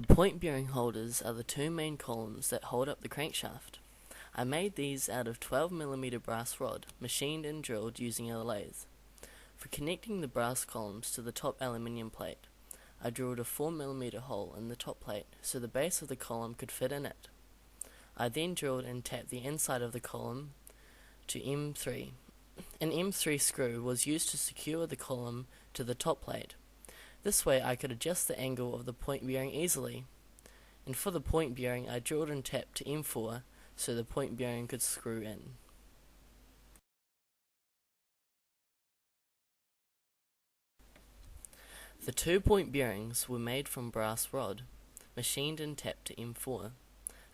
The point bearing holders are the two main columns that hold up the crankshaft. I made these out of 12mm brass rod, machined and drilled using a lathe. For connecting the brass columns to the top aluminium plate, I drilled a 4mm hole in the top plate so the base of the column could fit in it. I then drilled and tapped the inside of the column to M3. An M3 screw was used to secure the column to the top plate. This way I could adjust the angle of the point bearing easily. And for the point bearing, I drilled and tapped to M4 so the point bearing could screw in. The 2-point bearings were made from brass rod, machined and tapped to M4.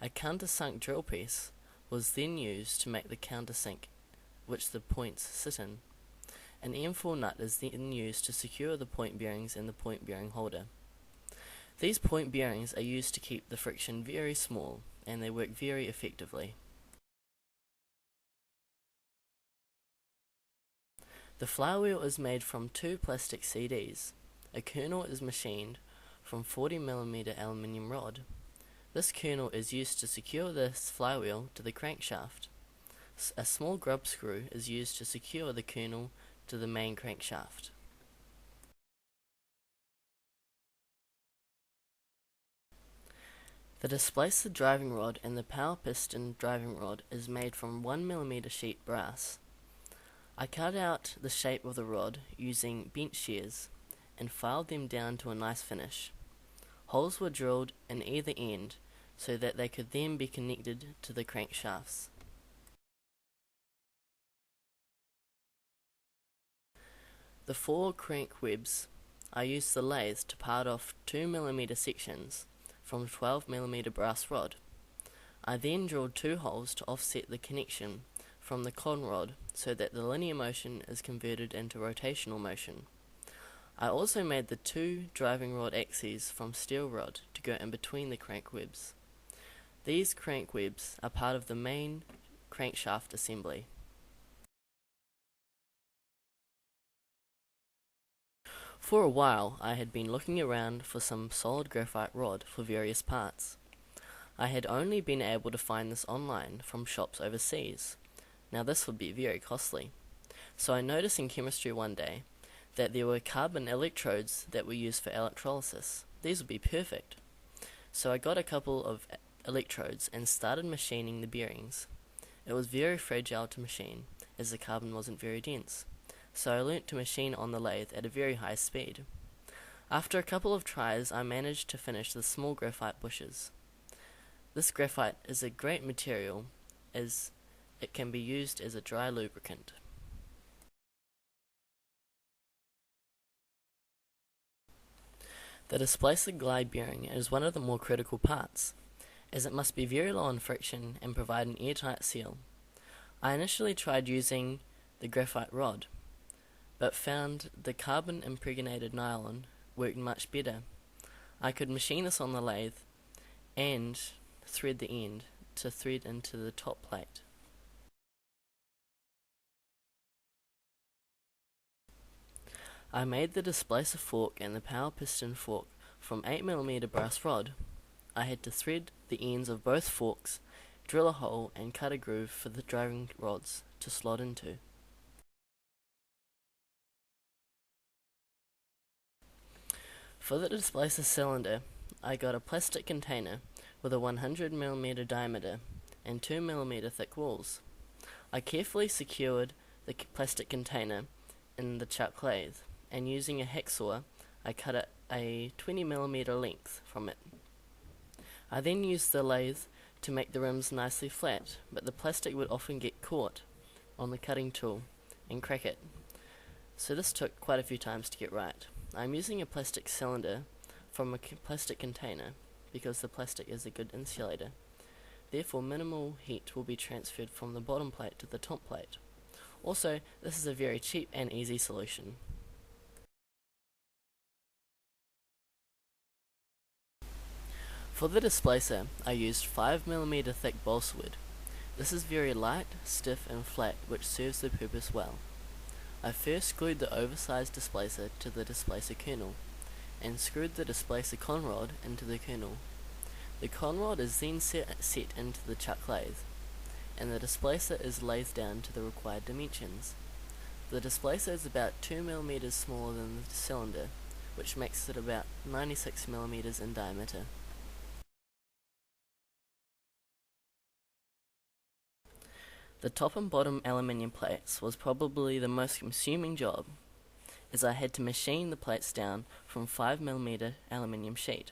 A countersunk drill piece was then used to make the countersink which the points sit in. An M4 nut is then used to secure the point bearings in the point bearing holder. These point bearings are used to keep the friction very small, and they work very effectively. The flywheel is made from 2 plastic CDs. A kernel is machined from 40mm aluminium rod. This kernel is used to secure this flywheel to the crankshaft. A small grub screw is used to secure the kernel to the main crankshaft. The displacer driving rod and the power piston driving rod is made from 1mm sheet brass. I cut out the shape of the rod using bench shears and filed them down to a nice finish. Holes were drilled in either end so that they could then be connected to the crankshafts. The 4 crank webs, I used the lathe to part off 2mm sections from 12mm brass rod. I then drilled 2 holes to offset the connection from the con rod so that the linear motion is converted into rotational motion. I also made the 2 driving rod axes from steel rod to go in between the crank webs. These crank webs are part of the main crankshaft assembly. For a while I had been looking around for some solid graphite rod for various parts. I had only been able to find this online from shops overseas. Now this would be very costly. So I noticed in chemistry one day that there were carbon electrodes that were used for electrolysis. These would be perfect. So I got a couple of electrodes and started machining the bearings. It was very fragile to machine as the carbon wasn't very dense. So I learnt to machine on the lathe at a very high speed. After a couple of tries, I managed to finish the small graphite bushes. This graphite is a great material as it can be used as a dry lubricant. The displacer glide bearing is one of the more critical parts, as it must be very low in friction and provide an airtight seal. I initially tried using the graphite rod, but found the carbon impregnated nylon worked much better. I could machine this on the lathe and thread the end to thread into the top plate. I made the displacer fork and the power piston fork from 8mm brass rod. I had to thread the ends of both forks, drill a hole and cut a groove for the driving rods to slot into. For the displacer cylinder, I got a plastic container with a 100mm diameter and 2mm thick walls. I carefully secured the plastic container in the chuck lathe, and using a hacksaw, I cut a 20mm length from it. I then used the lathe to make the rims nicely flat, but the plastic would often get caught on the cutting tool and crack it. So this took quite a few times to get right. I'm using a plastic cylinder from a plastic container because the plastic is a good insulator. Therefore, minimal heat will be transferred from the bottom plate to the top plate. Also, this is a very cheap and easy solution. For the displacer, I used 5mm thick balsa wood. This is very light, stiff and flat, which serves the purpose well. I first glued the oversized displacer to the displacer kernel, and screwed the displacer conrod into the kernel. The conrod is then set into the chuck lathe, and the displacer is lathed down to the required dimensions. The displacer is about 2 mm smaller than the cylinder, which makes it about 96 mm in diameter. The top and bottom aluminium plates was probably the most consuming job, as I had to machine the plates down from 5 mm aluminium sheet.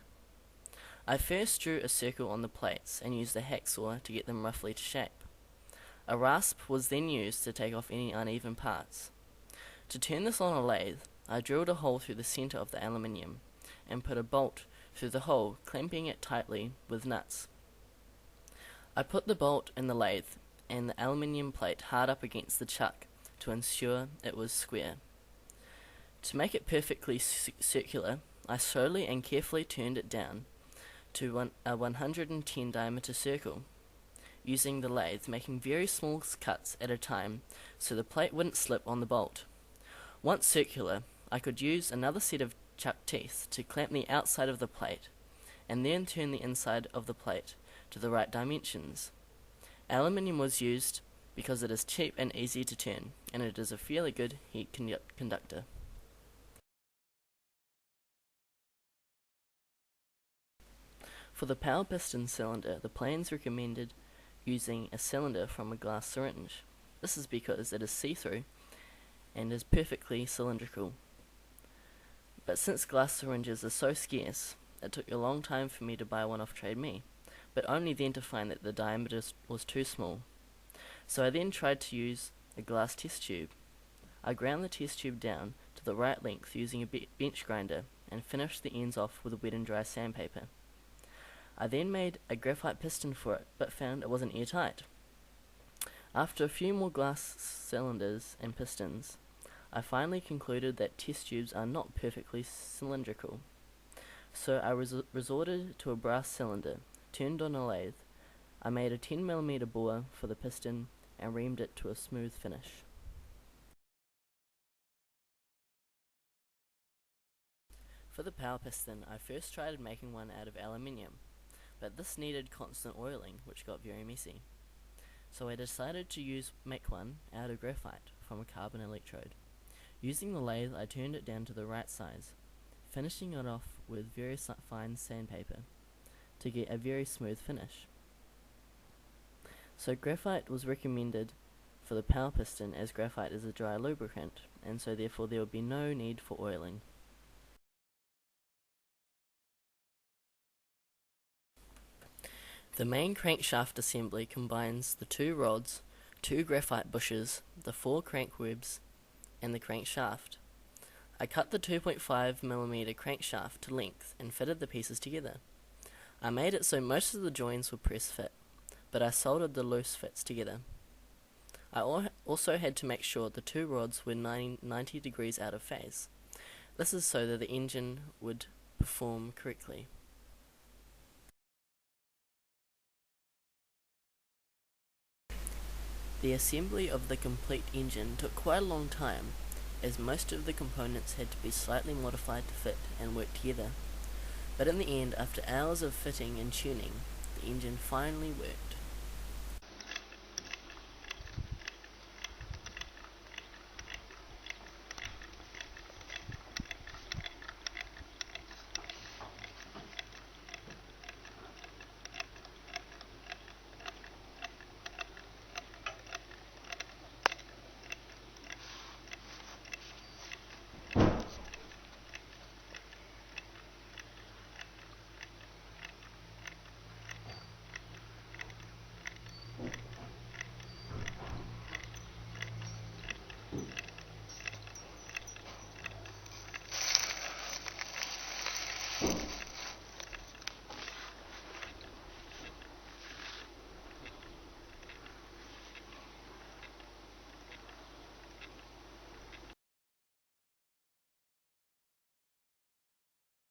I first drew a circle on the plates and used a hacksaw to get them roughly to shape. A rasp was then used to take off any uneven parts. To turn this on a lathe, I drilled a hole through the center of the aluminium and put a bolt through the hole, clamping it tightly with nuts. I put the bolt in the lathe and the aluminium plate hard up against the chuck to ensure it was square. To make it perfectly circular, I slowly and carefully turned it down to a 110 diameter circle, using the lathe, making very small cuts at a time so the plate wouldn't slip on the bolt. Once circular, I could use another set of chuck teeth to clamp the outside of the plate, and then turn the inside of the plate to the right dimensions. Aluminium was used because it is cheap and easy to turn, and it is a fairly good heat conductor. For the power piston cylinder, the plans recommended using a cylinder from a glass syringe. This is because it is see-through and is perfectly cylindrical. But since glass syringes are so scarce, it took a long time for me to buy one off Trade Me, but only then to find that the diameter was too small. So I then tried to use a glass test tube. I ground the test tube down to the right length using a bench grinder and finished the ends off with a wet and dry sandpaper. I then made a graphite piston for it, but found it wasn't airtight. After a few more glass cylinders and pistons, I finally concluded that test tubes are not perfectly cylindrical. So I resorted to a brass cylinder, turned on a lathe. I made a 10 mm bore for the piston and reamed it to a smooth finish. For the power piston, I first tried making one out of aluminium, but this needed constant oiling, which got very messy. So I decided to make one out of graphite from a carbon electrode. Using the lathe, I turned it down to the right size, finishing it off with very fine sandpaper to get a very smooth finish. So graphite was recommended for the power piston, as graphite is a dry lubricant, and so therefore there would be no need for oiling. The main crankshaft assembly combines the 2 rods, 2 graphite bushes, the 4 crank webs, and the crankshaft. I cut the 2.5 mm crankshaft to length and fitted the pieces together. I made it so most of the joins were press fit, but I soldered the loose fits together. I also had to make sure the 2 rods were 90 degrees out of phase. This is so that the engine would perform correctly. The assembly of the complete engine took quite a long time, as most of the components had to be slightly modified to fit and work together. But in the end, after hours of fitting and tuning, the engine finally worked.